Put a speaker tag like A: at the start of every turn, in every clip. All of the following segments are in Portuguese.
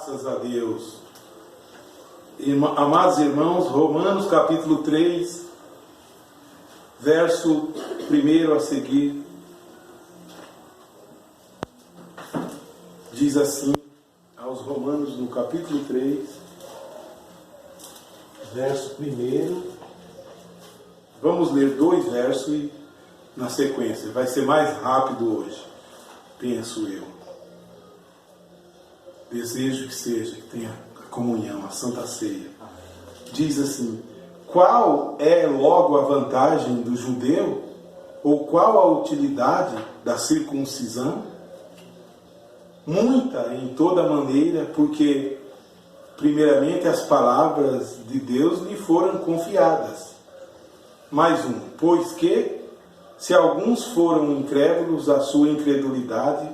A: Graças a Deus. Amados irmãos, Romanos capítulo 3, verso 1 a seguir, diz assim, aos Romanos no capítulo 3, verso 1, vamos ler 2 versos e na sequência, vai ser mais rápido hoje, penso eu. Desejo que seja, que tenha a comunhão, a Santa Ceia. Diz assim: qual é logo a vantagem do judeu? Ou qual a utilidade da circuncisão? Muita em toda maneira, porque primeiramente as palavras de Deus lhe foram confiadas. Mais um, pois que, se alguns foram incrédulos, a sua incredulidade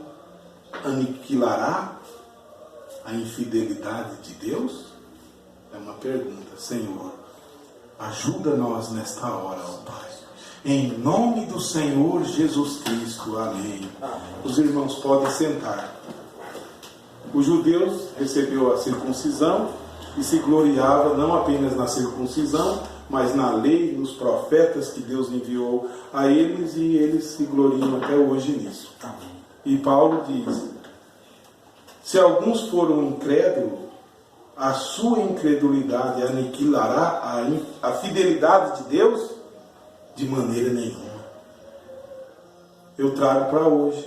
A: aniquilará a infidelidade de Deus? É uma pergunta. Senhor, ajuda-nos nesta hora, ó Pai. Em nome do Senhor Jesus Cristo. Amém. Os irmãos podem sentar. Os judeus recebeu a circuncisão e se gloriava não apenas na circuncisão, mas na lei, nos profetas que Deus enviou a eles, e eles se gloriam até hoje nisso. E Paulo diz: se alguns foram incrédulos, a sua incredulidade aniquilará a fidelidade de Deus? De maneira nenhuma. Eu trago para hoje,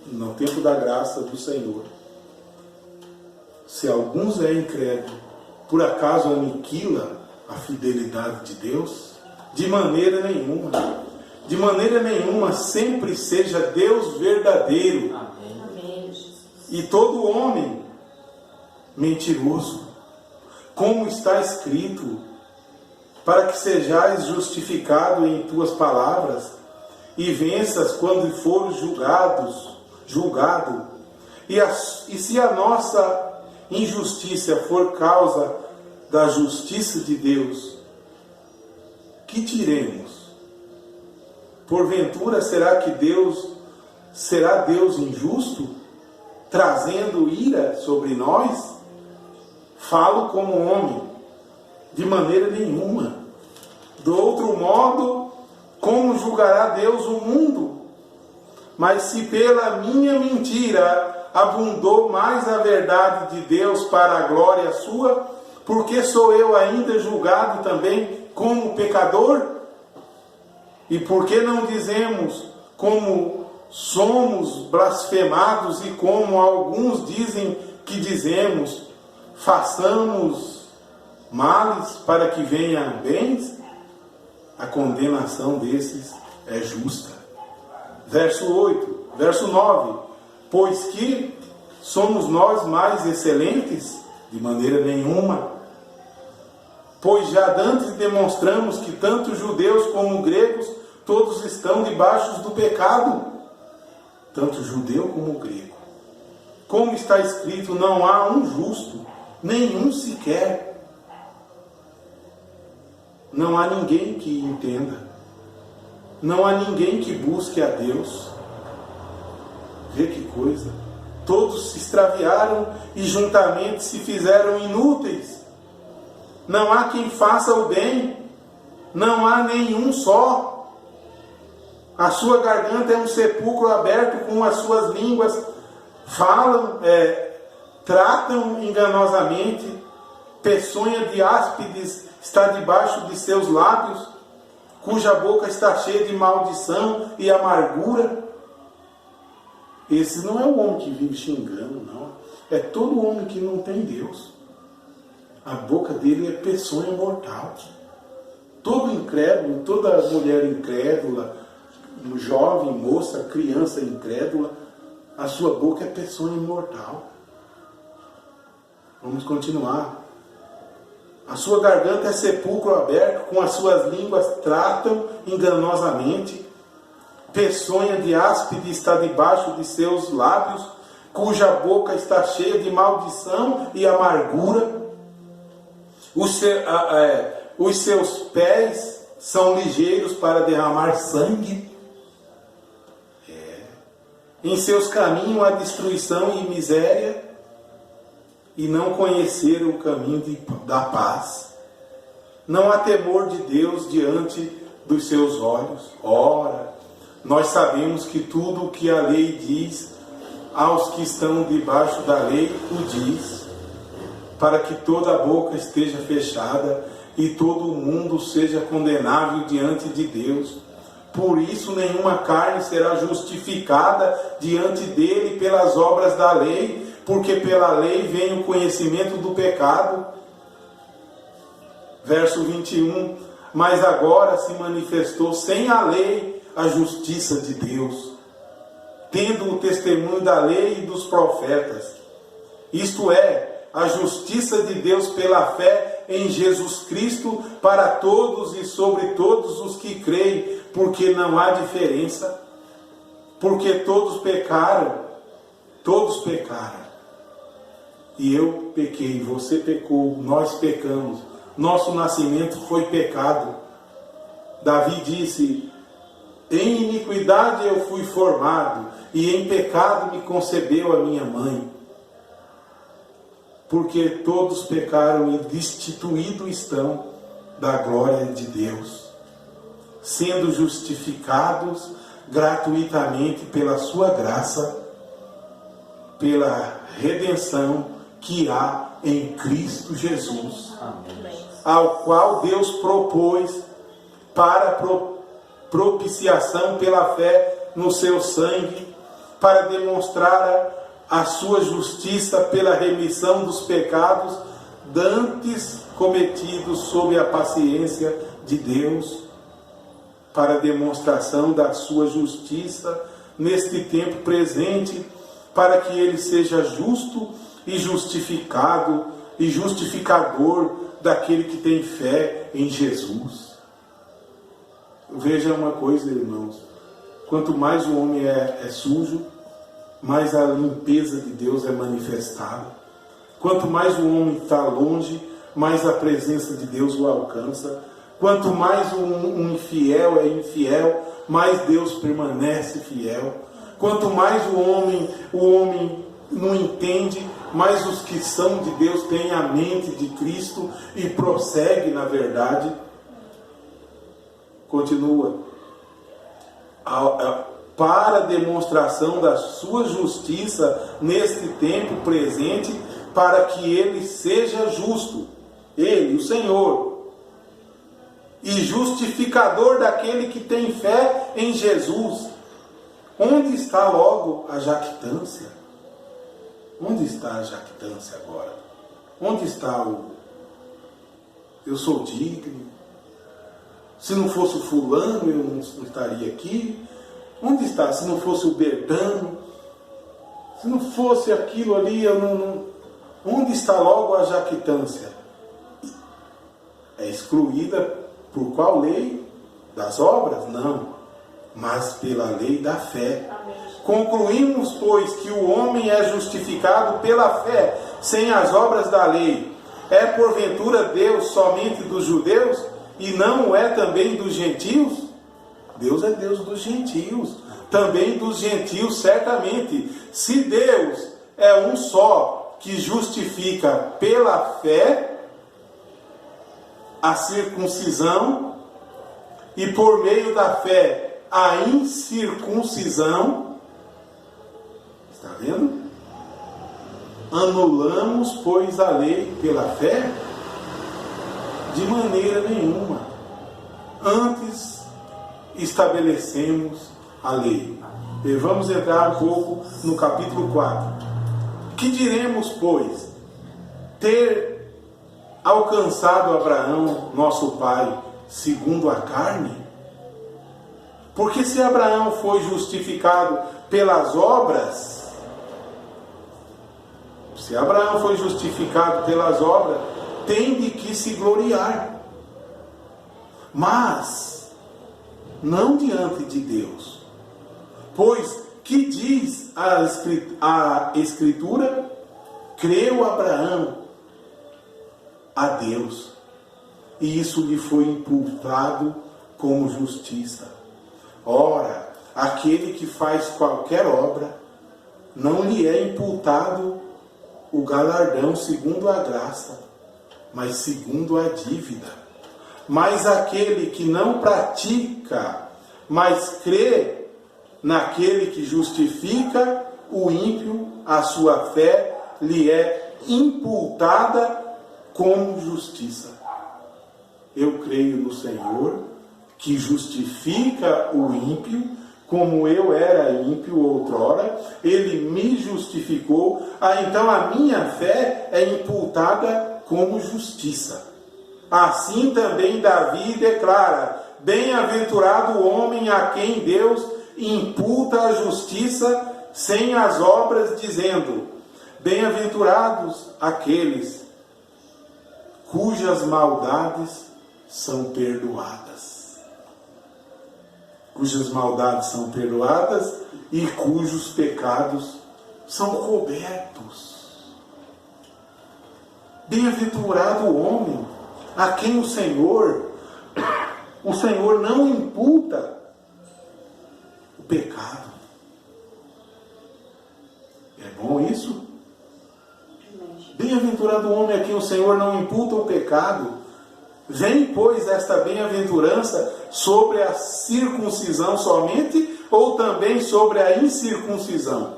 A: no tempo da graça do Senhor, se alguns é incrédulo, por acaso aniquila a fidelidade de Deus? De maneira nenhuma. De maneira nenhuma, sempre seja Deus verdadeiro. E todo homem mentiroso, como está escrito, para que sejais justificado em tuas palavras e venças quando for julgado. E se a nossa injustiça for causa da justiça de Deus, que diremos? Porventura será Deus injusto, trazendo ira sobre nós? Falo como homem, de maneira nenhuma. Do outro modo, como julgará Deus o mundo? Mas se pela minha mentira abundou mais a verdade de Deus para a glória sua, porque sou eu ainda julgado também como pecador? E por que não dizemos como somos blasfemados e como alguns dizem que dizemos, façamos males para que venham bens? A condenação desses é justa. Verso 9. Pois que somos nós mais excelentes? De maneira nenhuma. Pois já dantes demonstramos que tanto judeus como gregos, todos estão debaixo do pecado. Tanto judeu como grego. Como está escrito, não há um justo, nenhum sequer. Não há ninguém que entenda. Não há ninguém que busque a Deus. Vê que coisa. Todos se extraviaram e juntamente se fizeram inúteis. Não há quem faça o bem. Não há nenhum só. A sua garganta é um sepulcro aberto, com as suas línguas falam, tratam enganosamente. Peçonha de áspides está debaixo de seus lábios, cuja boca está cheia de maldição e amargura. Esse não é o homem que vive xingando, não. É todo homem que não tem Deus. A boca dele é peçonha mortal. Todo incrédulo, toda mulher incrédula, jovem, moça, criança incrédula, a sua boca é peçonha mortal. Vamos continuar. A sua garganta é sepulcro aberto, com as suas línguas tratam enganosamente. Peçonha de áspide está debaixo de seus lábios, cuja boca está cheia de maldição e amargura. Os seus pés são ligeiros para derramar sangue. Em seus caminhos há destruição e miséria. e não conheceram o caminho da paz. Não há temor de Deus diante dos seus olhos. Ora, nós sabemos que tudo o que a lei diz aos que estão debaixo da lei, o diz, para que toda a boca esteja fechada e todo o mundo seja condenável diante de Deus. Por isso nenhuma carne será justificada diante dele pelas obras da lei, porque pela lei vem o conhecimento do pecado. Verso 21, mas agora se manifestou sem a lei a justiça de Deus, tendo o testemunho da lei e dos profetas, isto é, a justiça de Deus pela fé em Jesus Cristo para todos e sobre todos os que creem, porque não há diferença, porque todos pecaram, e eu pequei, você pecou, nós pecamos, nosso nascimento foi pecado. Davi disse, em iniquidade eu fui formado, e em pecado me concebeu a minha mãe. Porque todos pecaram e destituídos estão da glória de Deus, sendo justificados gratuitamente pela sua graça, pela redenção que há em Cristo Jesus. Amém. Ao qual Deus propôs para propiciação pela fé no seu sangue, para demonstrar a sua justiça pela remissão dos pecados dantes cometidos sob a paciência de Deus, para demonstração da sua justiça neste tempo presente, para que ele seja justo e justificado e justificador daquele que tem fé em Jesus. Veja uma coisa, irmãos, quanto mais o homem é sujo, mais a limpeza de Deus é manifestada. Quanto mais o homem está longe, mais a presença de Deus o alcança. Quanto mais um infiel é infiel, mais Deus permanece fiel. Quanto mais o homem não entende, mais os que são de Deus têm a mente de Cristo e prossegue na verdade. Continua. Para demonstração da sua justiça neste tempo presente, para que ele seja justo, ele, o Senhor, e justificador daquele que tem fé em Jesus. Onde está logo a jactância? Onde está a jactância agora? Onde está eu sou digno? Se não fosse o fulano, eu não estaria aqui. Onde está? Se não fosse o Bertano, se não fosse aquilo ali, eu não... Onde está logo a jactância? É excluída por qual lei? Das obras? Não, mas pela lei da fé. Concluímos, pois, que o homem é justificado pela fé, sem as obras da lei. É porventura Deus somente dos judeus, e não é também dos gentios? Deus é Deus dos gentios, também dos gentios certamente. Se Deus é um só, que justifica pela fé a circuncisão, e por meio da fé a incircuncisão, está vendo? Anulamos, pois, a lei pela fé? De maneira nenhuma. Antes estabelecemos a lei. E vamos entrar um pouco no capítulo 4. Que diremos, pois? Ter alcançado Abraão, nosso pai, segundo a carne? Porque se Abraão foi justificado pelas obras, tem de que se gloriar, mas não diante de Deus. Pois que diz a Escritura? Creu Abraão a Deus, e isso lhe foi imputado como justiça. Ora, aquele que faz qualquer obra, não lhe é imputado o galardão segundo a graça, mas segundo a dívida. Mas aquele que não pratica, mas crê naquele que justifica o ímpio, a sua fé lhe é imputada como justiça. Eu creio no Senhor, que justifica o ímpio, como eu era ímpio outrora, ele me justificou, então a minha fé é imputada como justiça. Assim também Davi declara: bem-aventurado o homem a quem Deus imputa a justiça sem as obras, dizendo: bem-aventurados aqueles cujas maldades são perdoadas. Cujas maldades são perdoadas e cujos pecados são cobertos. Bem-aventurado o homem a quem o Senhor não imputa o pecado. É bom isso? Bem-aventurado o homem a quem o Senhor não imputa o pecado. Vem, pois, esta bem-aventurança sobre a circuncisão somente, ou também sobre a incircuncisão?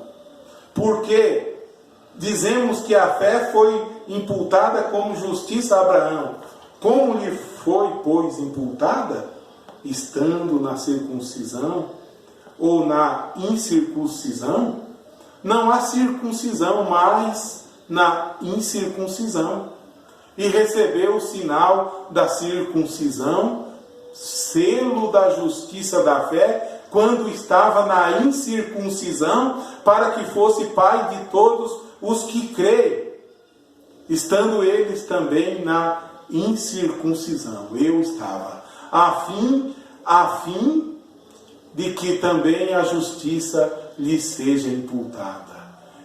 A: Porque dizemos que a fé foi imputada como justiça a Abraão. Como lhe foi, pois, imputada? Estando na circuncisão ou na incircuncisão? Não há circuncisão, mas na incircuncisão. E recebeu o sinal da circuncisão, selo da justiça da fé, quando estava na incircuncisão, para que fosse pai de todos os que creem, estando eles também na incircuncisão. Eu estava, a fim de que também a justiça lhe seja imputada,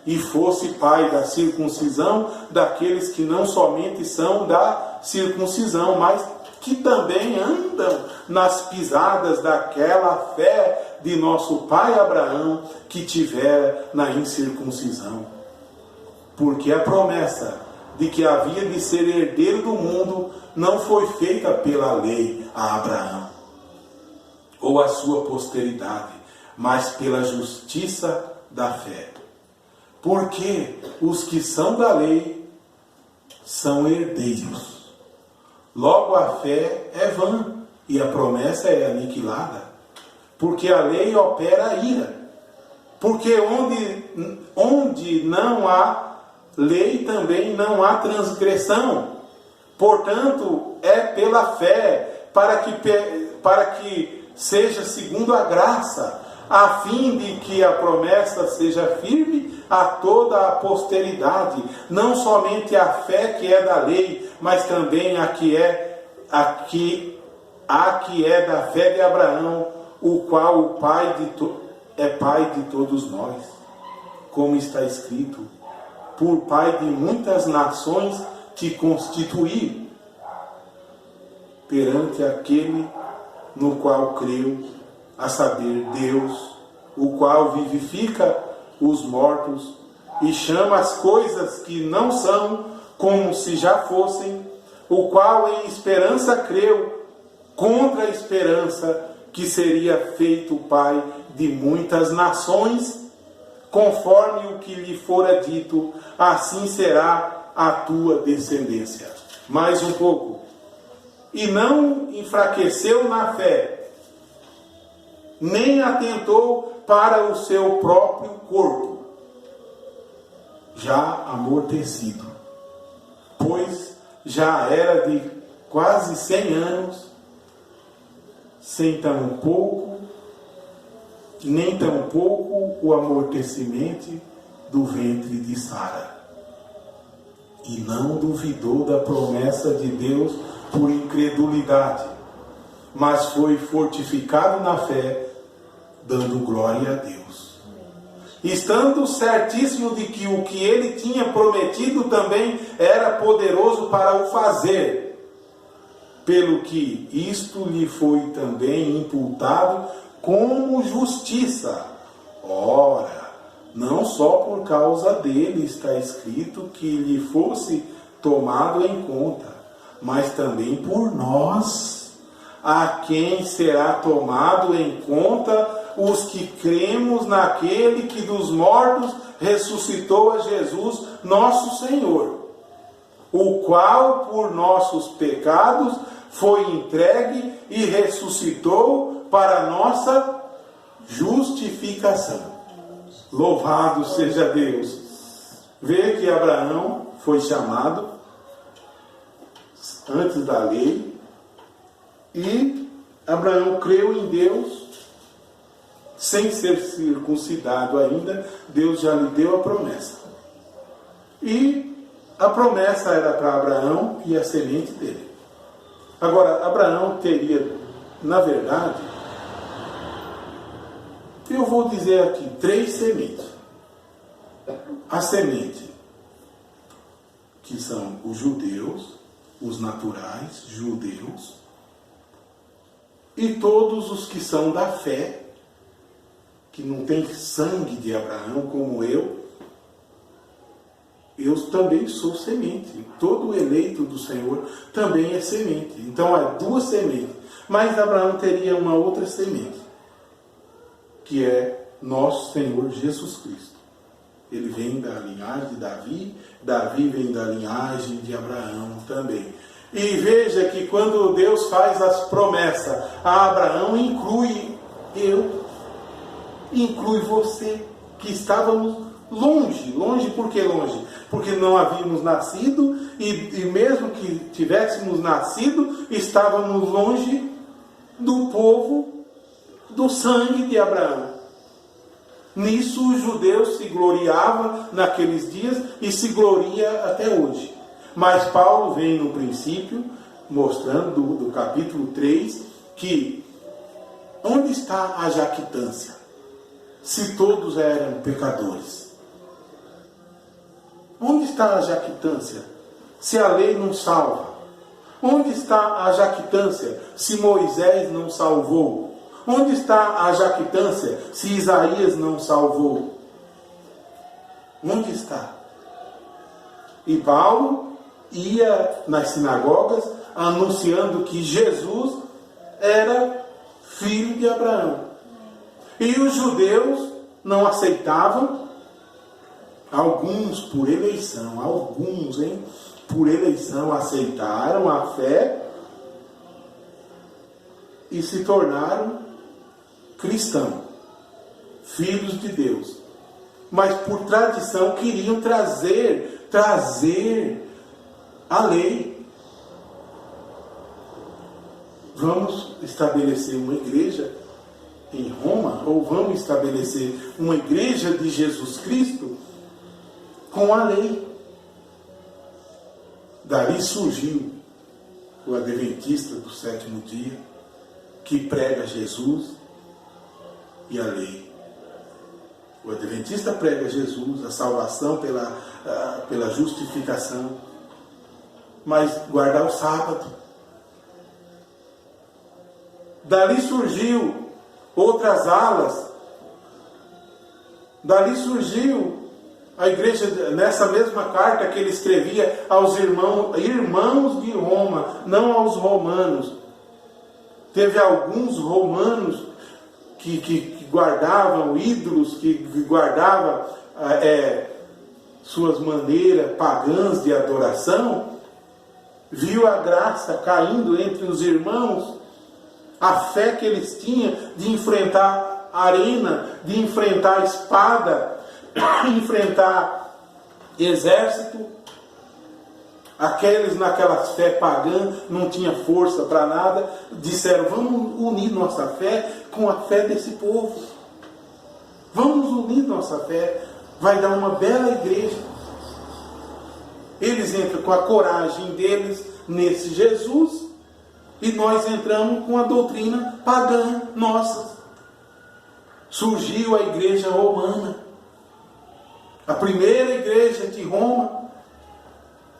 A: e fosse pai da circuncisão daqueles que não somente são da circuncisão, mas que também andam nas pisadas daquela fé de nosso pai Abraão, que tivera na incircuncisão. Porque a promessa de que havia de ser herdeiro do mundo não foi feita pela lei a Abraão, ou a sua posteridade, mas pela justiça da fé. Porque os que são da lei são herdeiros. Logo a fé é vã e a promessa é aniquilada. Porque a lei opera a ira. Porque onde não há lei também não há transgressão. Portanto, é pela fé, para que seja segundo a graça, a fim de que a promessa seja firme a toda a posteridade, não somente a fé que é da lei, mas também a que é da fé de Abraão, o qual é pai de todos nós, como está escrito: por pai de muitas nações te constituí, perante aquele no qual creu, a saber, Deus, o qual vivifica os mortos e chama as coisas que não são como se já fossem, o qual em esperança creu, contra a esperança, que seria feito pai de muitas nações, conforme o que lhe fora dito, assim será a tua descendência. Mais um pouco. E não enfraqueceu na fé, nem atentou para o seu próprio corpo, já amortecido, pois já era de quase 100 anos, nem tão pouco o amortecimento do ventre de Sara. E não duvidou da promessa de Deus por incredulidade, mas foi fortificado na fé, dando glória a Deus, estando certíssimo de que o que ele tinha prometido também era poderoso para o fazer, pelo que isto lhe foi também imputado como justiça. Ora, Não só por causa dele está escrito que lhe fosse tomado em conta, mas também por nós, a quem será tomado em conta os que cremos naquele que dos mortos ressuscitou a Jesus, nosso Senhor, o qual por nossos pecados foi entregue e ressuscitou para nossa justificação. Louvado seja Deus! Vê que Abraão foi chamado antes da lei, e Abraão creu em Deus, sem ser circuncidado ainda. Deus já lhe deu a promessa. E a promessa era para Abraão e a semente dele. Agora, Abraão teria, na verdade, eu vou dizer aqui, 3 sementes. A semente, que são os judeus, os naturais, judeus, e todos os que são da fé, que não tem sangue de Abraão como eu também sou semente. Todo eleito do Senhor também é semente. Então há 2 sementes. Mas Abraão teria uma outra semente, que é nosso Senhor Jesus Cristo. Ele vem da linhagem de Davi, Davi vem da linhagem de Abraão também. E veja que quando Deus faz as promessas a Abraão, inclui você, que estávamos longe. Por que longe? Porque não havíamos nascido, e mesmo que tivéssemos nascido, estávamos longe do povo, do sangue de Abraão. Nisso os judeus se gloriavam naqueles dias e se gloria até hoje. Mas Paulo vem no princípio, mostrando do capítulo 3, que onde está a jactância, se todos eram pecadores? Onde está a jactância, se a lei não salva? Onde está a jactância, se Moisés não salvou? Onde está a jactância, se Isaías não salvou? Onde está? E Paulo ia nas sinagogas anunciando que Jesus era filho de Abraão. E os judeus não aceitavam, alguns por eleição, por eleição aceitaram a fé e se tornaram cristãos, filhos de Deus. Mas por tradição queriam trazer a lei. Vamos estabelecer uma igreja em Roma, ou vamos estabelecer uma igreja de Jesus Cristo com a lei. Dali surgiu o adventista do 7º dia, que prega Jesus e a lei. O adventista prega Jesus, a salvação pela justificação, mas guardar o sábado. Dali surgiu outras alas. Dali surgiu a igreja, nessa mesma carta que ele escrevia aos irmãos de Roma, não aos romanos. Teve alguns romanos que guardavam ídolos, que guardavam suas maneiras pagãs de adoração, viu a graça caindo entre os irmãos, a fé que eles tinham de enfrentar a arena, de enfrentar a espada, enfrentar exército. Aqueles naquela fé pagã não tinha força para nada, disseram: vamos unir nossa fé com a fé desse povo, vamos unir nossa fé, vai dar uma bela igreja. Eles entram com a coragem deles nesse Jesus, e nós entramos com a doutrina pagã nossa. Surgiu a igreja romana, a primeira igreja de Roma,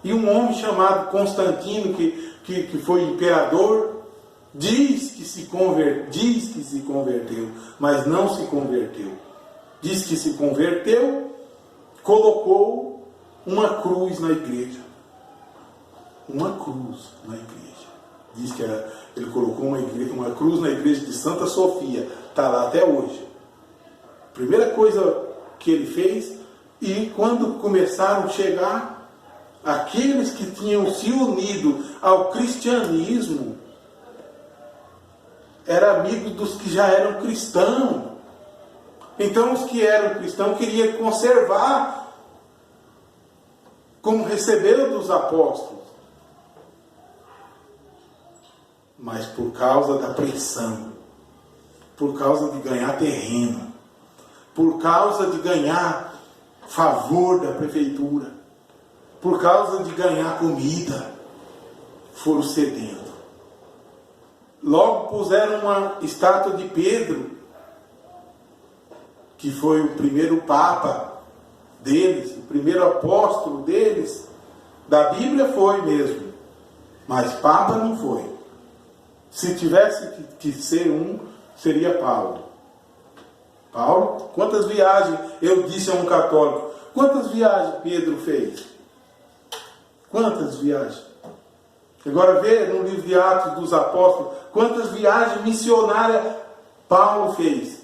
A: e um homem chamado Constantino, que foi imperador, diz que se converteu, mas não se converteu. diz que se converteu, colocou uma cruz na igreja. Uma cruz na igreja. Diz que ele colocou uma cruz na igreja de Santa Sofia. Está lá até hoje. Primeira coisa que ele fez, e quando começaram a chegar aqueles que tinham se unido ao cristianismo, era amigo dos que já eram cristãos. Então os que eram cristãos queriam conservar como receberam dos apóstolos. Mas por causa da pressão, por causa de ganhar terreno, por causa de ganhar favor da prefeitura, por causa de ganhar comida, foram cedendo. Logo puseram uma estátua de Pedro, que foi o primeiro papa deles, o primeiro apóstolo deles. Da Bíblia foi mesmo, mas papa não foi. Se tivesse que ser um, seria Paulo. Paulo, quantas viagens, eu disse a um católico, quantas viagens Pedro fez? Quantas viagens? Agora vê no livro de Atos dos Apóstolos, quantas viagens missionárias Paulo fez.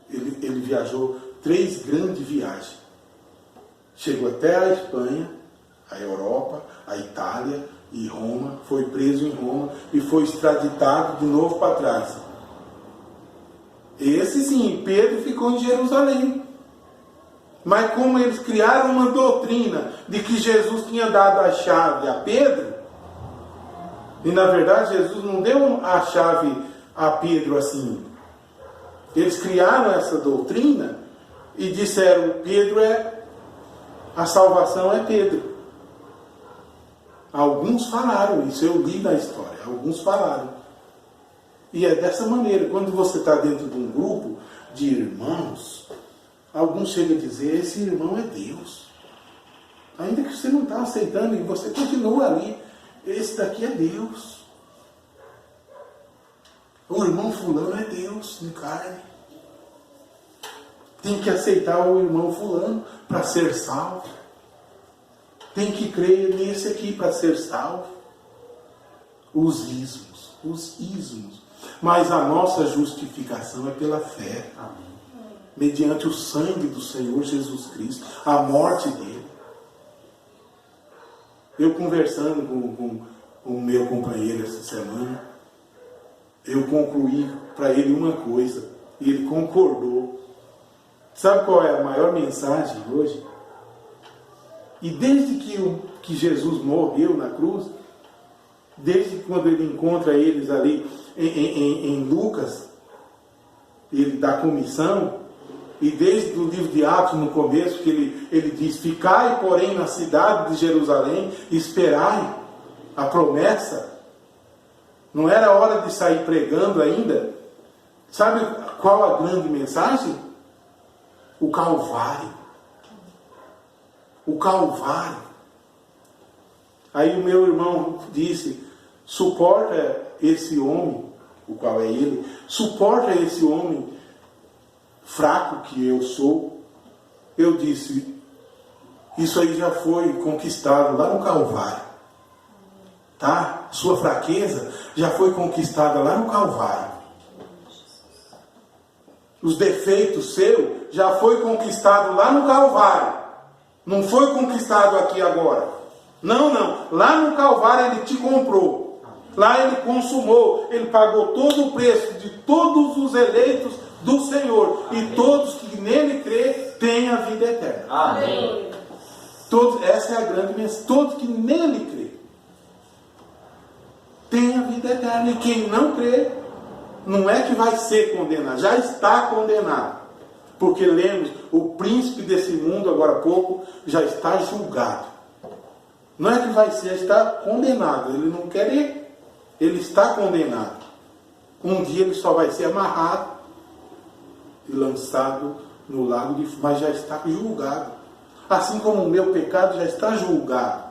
A: Ele viajou 3 grandes viagens. Chegou até a Espanha, a Europa, a Itália e Roma, foi preso em Roma e foi extraditado de novo para trás. Esse sim, Pedro ficou em Jerusalém. Mas como eles criaram uma doutrina de que Jesus tinha dado a chave a Pedro, e na verdade Jesus não deu a chave a Pedro assim. Eles criaram essa doutrina e disseram, a salvação é Pedro. Alguns falaram isso, eu li na história, alguns falaram. E é dessa maneira, quando você está dentro de um grupo de irmãos, alguns chegam a dizer, esse irmão é Deus. Ainda que você não está aceitando, e você continua ali, esse daqui é Deus. O irmão fulano é Deus em carne. Tem que aceitar o irmão fulano para ser salvo. Tem que crer nesse aqui para ser salvo. Os ismos. Mas a nossa justificação é pela fé. Amém. Mediante o sangue do Senhor Jesus Cristo, a morte dele. Eu conversando com o meu companheiro essa semana, eu concluí para ele uma coisa, e ele concordou. Sabe qual é a maior mensagem hoje? E desde que Jesus morreu na cruz, desde quando ele encontra eles ali em Lucas, ele dá comissão, e desde o livro de Atos, no começo, que ele diz, ficai, porém, na cidade de Jerusalém, esperai a promessa. Não era hora de sair pregando ainda. Sabe qual a grande mensagem? O Calvário. O Calvário. Aí o meu irmão disse, suporta esse homem, o qual é ele, suporta esse homem fraco que eu sou. Eu disse, isso aí já foi conquistado lá no Calvário. Tá? Sua fraqueza já foi conquistada lá no Calvário. Os defeitos seus já foi conquistado lá no Calvário. Não foi conquistado aqui agora. Não. Lá no Calvário ele te comprou. Lá ele consumou. Ele pagou todo o preço de todos os eleitos do Senhor. Amém. E todos que nele crê têm a vida eterna. Amém. Essa é a grande mensagem. Todos que nele crê têm a vida eterna. E quem não crê, não é que vai ser condenado. Já está condenado. Porque lemos, o príncipe desse mundo, agora há pouco, já está julgado. Não é que vai ser, já está condenado. Ele não quer ir, ele está condenado. Um dia ele só vai ser amarrado e lançado no lago de fogo, mas já está julgado. Assim como o meu pecado já está julgado.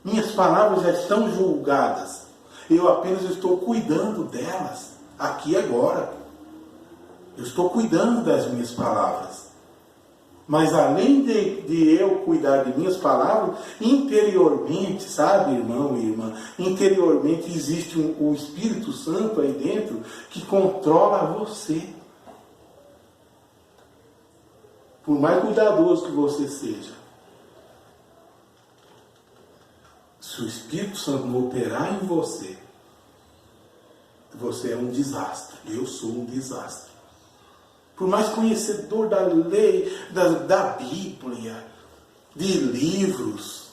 A: Minhas palavras já estão julgadas. Eu apenas estou cuidando delas, aqui e agora. Eu estou cuidando das minhas palavras. Mas além de eu cuidar de minhas palavras, interiormente, sabe, irmão e irmã, interiormente existe o Espírito Santo aí dentro que controla você. Por mais cuidadoso que você seja, se o Espírito Santo não operar em você, você é um desastre. Eu sou um desastre. Por mais conhecedor da lei, da Bíblia, de livros.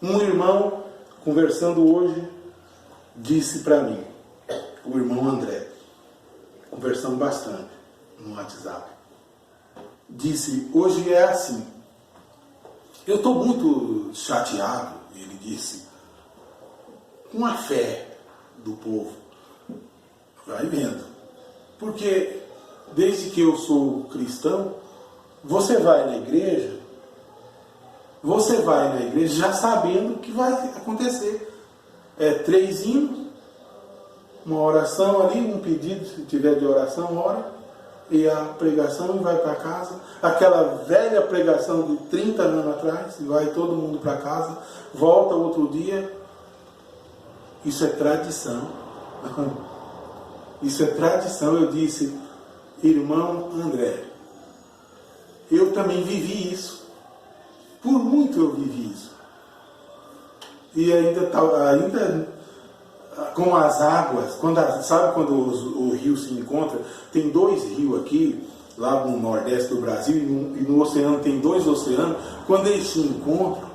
A: Um irmão, conversando hoje, disse para mim, o irmão André, conversando bastante no WhatsApp, disse, hoje é assim. Eu estou muito chateado, ele disse, com a fé do povo. Vai vendo. Porque desde que eu sou cristão, você vai na igreja já sabendo o que vai acontecer. 3 hinos, uma oração ali, um pedido, se tiver de oração, ora, e a pregação e vai para casa. Aquela velha pregação de 30 anos atrás, e vai todo mundo para casa, volta outro dia. Isso é tradição. Isso é tradição. Eu disse, irmão André, eu também vivi isso. Por muito eu vivi isso. E ainda com as águas, sabe quando o rio se encontra? Tem 2 rios aqui, lá no nordeste do Brasil, e no oceano tem 2 oceanos. Quando eles se encontram,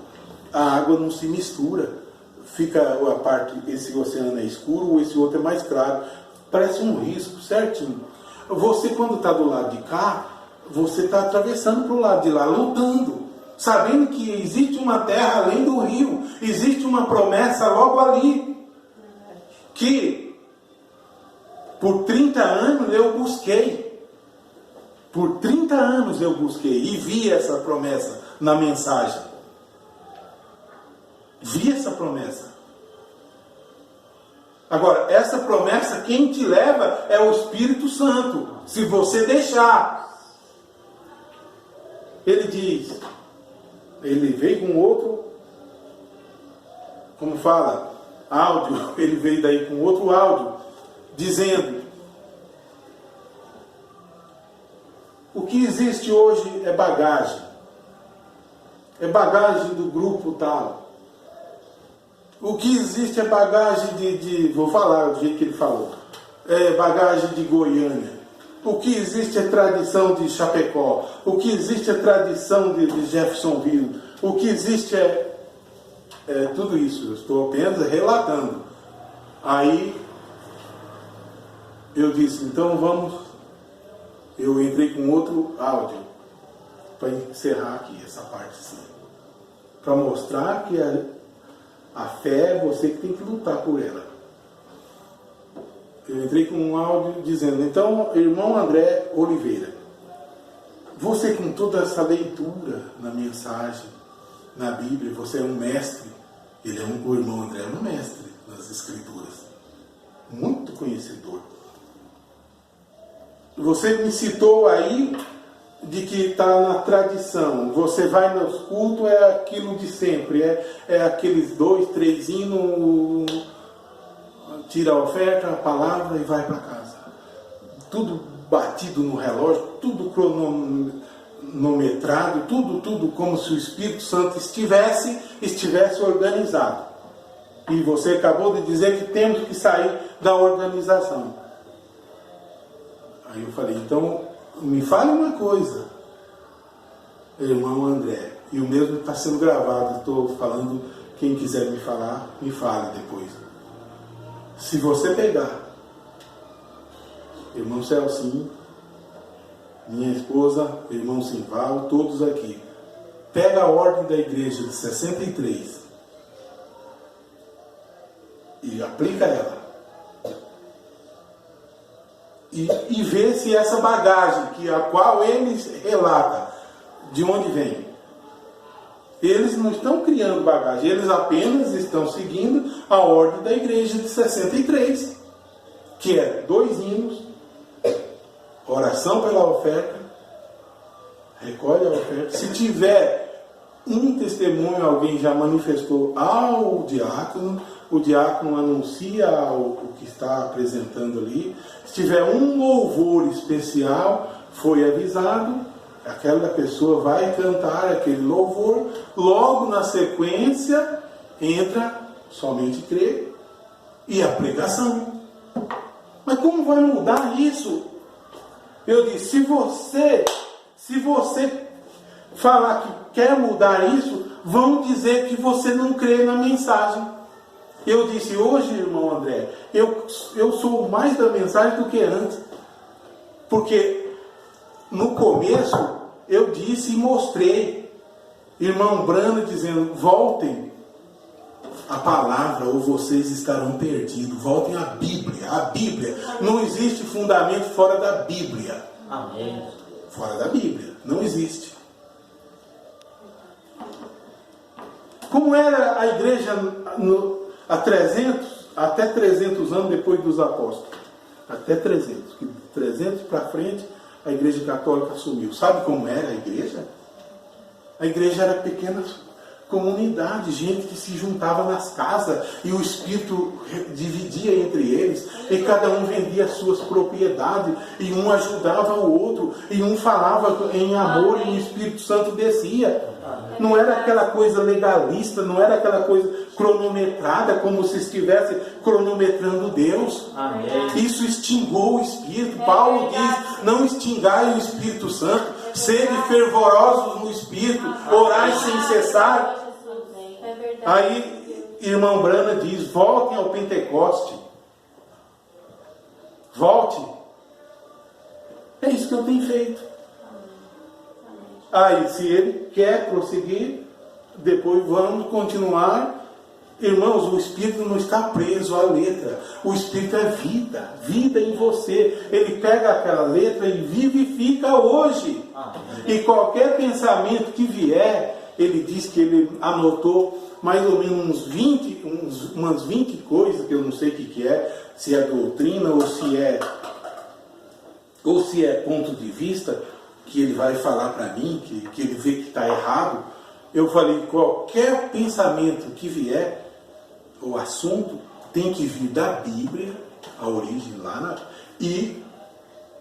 A: a água não se mistura. Fica a parte, esse oceano é escuro, esse outro é mais claro. Parece um risco, certinho. Você, quando está do lado de cá, você está atravessando para o lado de lá, lutando, sabendo que existe uma terra além do rio, existe uma promessa logo ali, que por 30 anos eu busquei. Por 30 anos eu busquei e vi essa promessa na mensagem. Vi essa promessa. Agora, essa promessa, quem te leva é o Espírito Santo, se você deixar. Ele diz, ele veio com outro, como fala, áudio, ele veio daí com outro áudio, dizendo, o que existe hoje é bagagem do grupo tal. O que existe é bagagem vou falar do jeito que ele falou, é bagagem de Goiânia. O que existe é tradição de Chapecó. O que existe é tradição de Jeffersonville. O que existe é tudo isso. Eu estou apenas relatando. Aí eu disse, então vamos. Eu entrei com outro áudio para encerrar aqui essa parte sim. Para mostrar que a fé é você que tem que lutar por ela. Eu entrei com um áudio dizendo, então, irmão André Oliveira, você com toda essa leitura na mensagem, na Bíblia, você é um mestre. O irmão André é um mestre nas Escrituras. Muito conhecedor. Você me citou aí de que está na tradição. Você vai nos cultos, é aquilo de sempre. É aqueles 2, 3 hinos, tira a oferta, a palavra e vai para casa. Tudo batido no relógio, tudo cronometrado, tudo como se o Espírito Santo estivesse organizado. E você acabou de dizer que temos que sair da organização. Aí eu falei, então, me fale uma coisa, irmão André, e o mesmo está sendo gravado, estou falando, quem quiser me falar, me fale depois. Se você pegar, irmão Celcinho, minha esposa, irmão Simval, todos aqui, pega a ordem da igreja de 63 e aplica ela. E ver se essa bagagem, a qual eles relatam, de onde vem. Eles não estão criando bagagem, eles apenas estão seguindo a ordem da igreja de 63, que é 2 hinos, oração pela oferta, recolhe a oferta. Se tiver um testemunho, alguém já manifestou ao diácono, o diácono anuncia o que está apresentando ali. Se tiver um louvor especial, foi avisado, aquela pessoa vai cantar aquele louvor, logo na sequência entra somente crer e a pregação. Mas como vai mudar isso? Eu disse, se você falar que quer mudar isso, vão dizer que você não crê na mensagem. Eu disse, hoje, irmão André, eu sou mais da mensagem do que antes. Porque no começo eu disse e mostrei, irmão Brando dizendo, voltem a palavra ou vocês estarão perdidos. Voltem à Bíblia. A Bíblia. Não existe fundamento fora da Bíblia.
B: Amém.
A: Fora da Bíblia. Não existe. Como era a igreja até 300 anos depois dos apóstolos? Até 300. 300 para frente, a igreja católica assumiu. Sabe como era a igreja? A igreja era pequenas comunidade, gente que se juntava nas casas e o Espírito dividia entre eles e cada um vendia as suas propriedades e um ajudava o outro e um falava em amor e o Espírito Santo descia. Não era aquela coisa legalista, não era aquela coisa cronometrada como se estivesse cronometrando Deus. Isso extingou o Espírito. Paulo diz, não extingai o Espírito Santo, sede fervorosos no Espírito, orai sem cessar. Aí, irmão Brana diz, voltem ao Pentecoste. Volte. É isso que eu tenho feito. Aí, se ele quer prosseguir, depois vamos continuar. Irmãos, o Espírito não está preso à letra. O Espírito é vida. Vida em você. Ele pega aquela letra e vivifica hoje. E qualquer pensamento que vier, ele diz que ele anotou mais ou menos umas 20 coisas, que eu não sei o que é, se é doutrina ou se é ponto de vista, que ele vai falar para mim, que ele vê que está errado. Eu falei, qualquer pensamento que vier, o assunto tem que vir da Bíblia, a origem lá, e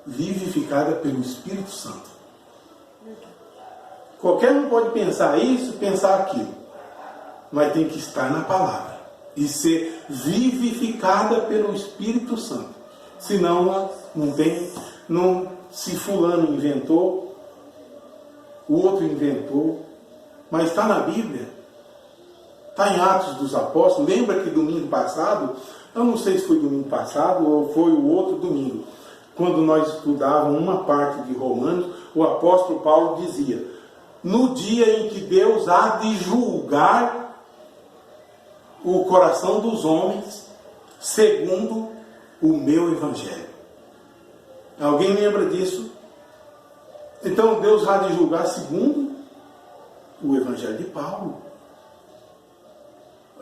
A: vivificada pelo Espírito Santo. Qualquer um pode pensar isso, pensar aquilo, mas tem que estar na palavra e ser vivificada pelo Espírito Santo. Senão se fulano inventou, o outro inventou, mas está na Bíblia, está em Atos dos Apóstolos. Lembra que domingo passado, eu não sei se foi domingo passado ou foi o outro domingo, quando nós estudávamos uma parte de Romanos, o apóstolo Paulo dizia, no dia em que Deus há de julgar o coração dos homens segundo o meu evangelho. Alguém lembra disso? Então Deus há de julgar segundo o evangelho de Paulo.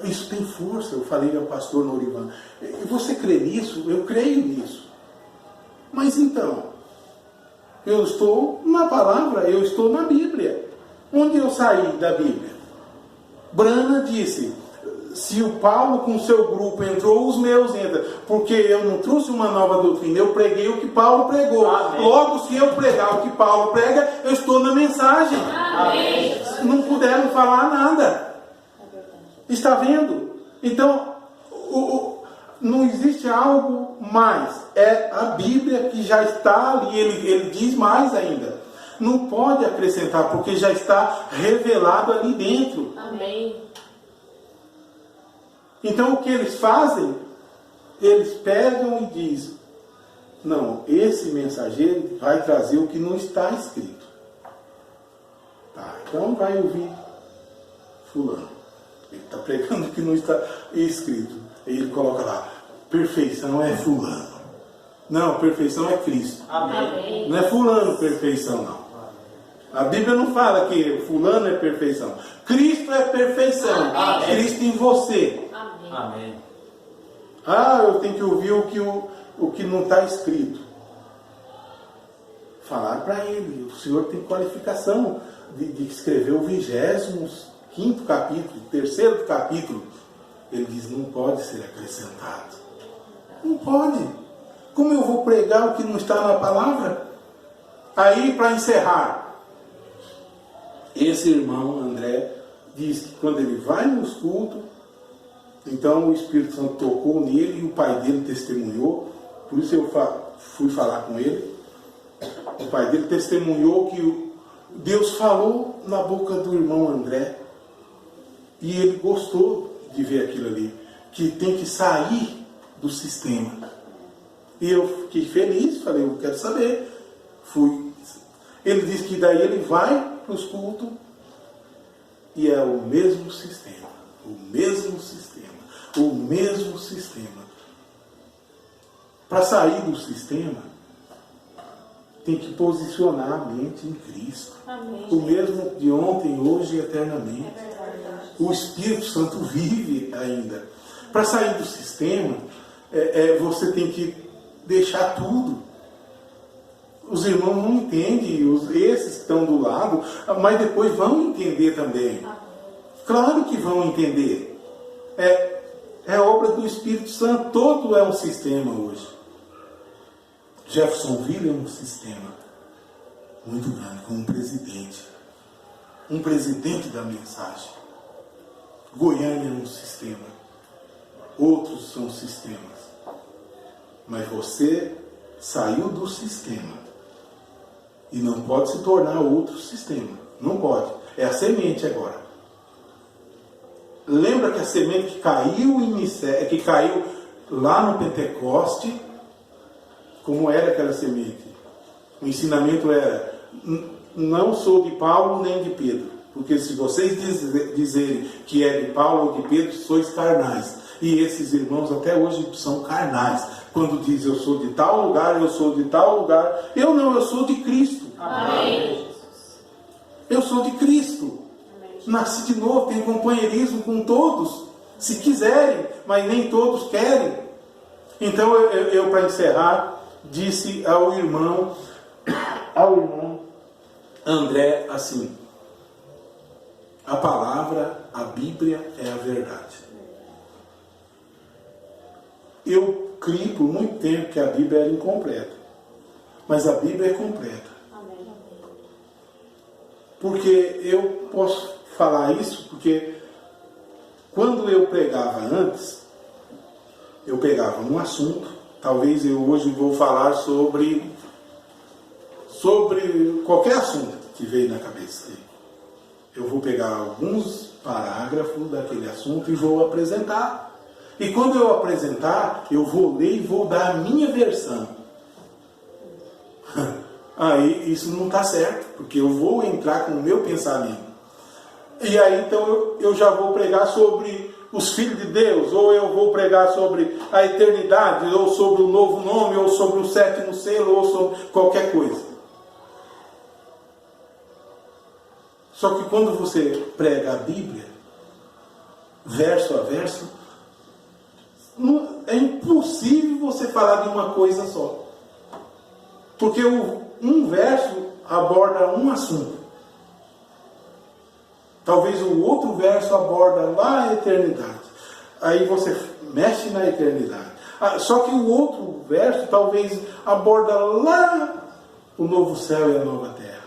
A: Isso tem força. Eu falei ao pastor Norivan, você crê nisso? Eu creio nisso. Mas então, eu estou na palavra, eu estou na Bíblia. Onde eu saí da Bíblia? Brana disse, se o Paulo com seu grupo entrou, os meus entram. Porque eu não trouxe uma nova doutrina, eu preguei o que Paulo pregou. Amém. Logo, se eu pregar o que Paulo prega, eu estou na mensagem. Amém. Não puderam falar nada. Está vendo? Então, não existe algo mais. É a Bíblia que já está ali. Ele diz mais ainda. Não pode acrescentar, porque já está revelado ali dentro.
C: Amém.
A: Então o que eles fazem? Eles pegam e dizem, não, esse mensageiro vai trazer o que não está escrito. Tá, então vai ouvir fulano. Ele está pregando o que não está escrito. E ele coloca lá, perfeição é fulano. Não, perfeição é Cristo.
C: Amém.
A: Não é fulano perfeição, não. A Bíblia não fala que fulano é perfeição. Cristo é perfeição.
C: Amém.
A: Cristo em você.
C: Amém.
B: Amém.
A: Ah, eu tenho que ouvir o que não está escrito. falaram para ele, o senhor tem qualificação de escrever o 25º capítulo, 3º capítulo. Ele diz, não pode ser acrescentado. Não pode. Como eu vou pregar o que não está na palavra? Aí, para encerrar, esse irmão André diz que quando ele vai nos cultos, então o Espírito Santo tocou nele e o pai dele testemunhou. Por isso eu fui falar com ele. O pai dele testemunhou que Deus falou na boca do irmão André. E ele gostou de ver aquilo ali. Que tem que sair do sistema. E eu fiquei feliz, falei, eu quero saber. Fui. Ele disse que daí ele vai para os cultos e é o mesmo sistema. O mesmo sistema. O mesmo sistema. Para sair do sistema, tem que posicionar a mente em Cristo. Amém. O mesmo de ontem, hoje e eternamente. O Espírito Santo vive ainda. Para sair do sistema, você tem que deixar tudo. Os irmãos não entendem, esses que estão do lado, mas depois vão entender também. Claro que vão entender. É obra do Espírito Santo, todo é um sistema hoje. Jeffersonville é um sistema muito grande, com um presidente. Um presidente da mensagem. Goiânia é um sistema. Outros são sistemas. Mas você saiu do sistema. E não pode se tornar outro sistema. Não pode. É a semente agora. Lembra que a semente que caiu que caiu lá no Pentecoste, como era aquela semente? O ensinamento era, não sou de Paulo nem de Pedro. Porque se vocês dizerem que é de Paulo ou de Pedro, sois carnais. E esses irmãos até hoje são carnais. Quando diz eu sou de tal lugar, eu sou de tal lugar. Eu não, eu sou de Cristo. Amém. Eu sou de Cristo. Amém. Nasci de novo, tenho companheirismo com todos. Se quiserem, mas nem todos querem. Então eu para encerrar, disse ao irmão André assim: a palavra, a Bíblia é a verdade. Eu criei por muito tempo que a Bíblia era incompleta. Mas a Bíblia é completa. Amém. Porque eu posso falar isso porque quando eu pregava antes, eu pegava um assunto, talvez eu hoje vou falar sobre qualquer assunto que veio na cabeça. Eu vou pegar alguns parágrafos daquele assunto e vou apresentar. E quando eu apresentar, eu vou ler e vou dar a minha versão. Aí isso não está certo, porque eu vou entrar com o meu pensamento. E aí então eu já vou pregar sobre os filhos de Deus, ou eu vou pregar sobre a eternidade, ou sobre o novo nome, ou sobre o 7º selo, ou sobre qualquer coisa. Só que quando você prega a Bíblia, verso a verso, é impossível você falar de uma coisa só. Porque um verso aborda um assunto. Talvez o outro verso aborda lá a eternidade. Aí você mexe na eternidade. Só que o outro verso talvez aborda lá o novo céu e a nova terra.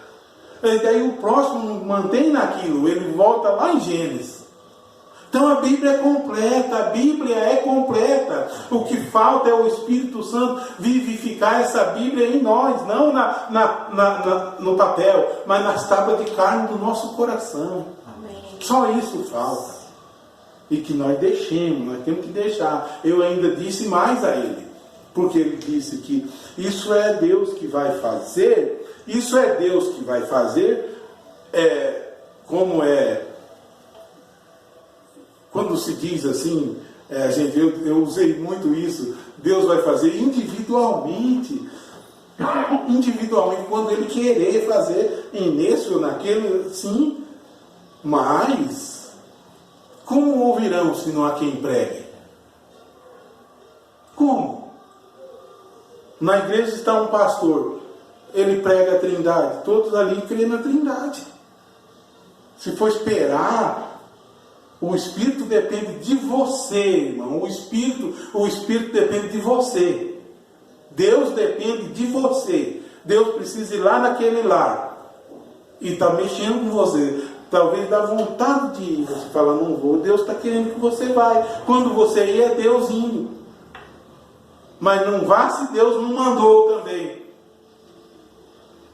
A: E daí o próximo mantém naquilo, ele volta lá em Gênesis. Então a Bíblia é completa, a Bíblia é completa. O que falta é o Espírito Santo vivificar essa Bíblia em nós, não no papel, mas nas tábuas de carne do nosso coração. Amém. Só isso falta. E que nós deixemos, nós temos que deixar. Eu ainda disse mais a ele, porque ele disse que isso é Deus que vai fazer, isso é Deus que vai fazer, como é. Quando se diz assim, eu usei muito isso, Deus vai fazer individualmente. Individualmente, quando Ele querer fazer nesse ou naquele, sim. Mas, como ouvirão se não há quem pregue? Como? Na igreja está um pastor ele prega a Trindade? Todos ali creem na Trindade. Se for esperar, o Espírito depende de você, irmão. O Espírito depende de você. Deus depende de você. Deus precisa ir lá naquele lar e está mexendo com você. Talvez dá vontade de ir. Você fala, não vou. Deus está querendo que você vai. Quando você ir, é Deus indo. Mas não vá se Deus não mandou também.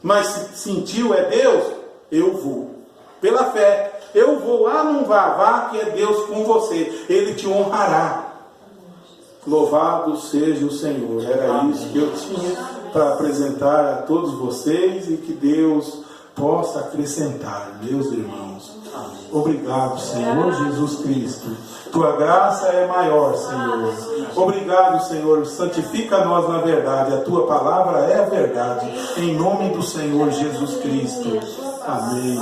A: Mas se sentiu, é Deus, eu vou. Pela fé. Eu vou, não vá, vá que é Deus com você. Ele te honrará. Louvado seja o Senhor. Era isso que eu tinha para apresentar a todos vocês e que Deus possa acrescentar, meus irmãos. Obrigado, Senhor Jesus Cristo. Tua graça é maior, Senhor. Obrigado, Senhor. Santifica nós na verdade. A tua palavra é a verdade. Em nome do Senhor Jesus Cristo. Amém.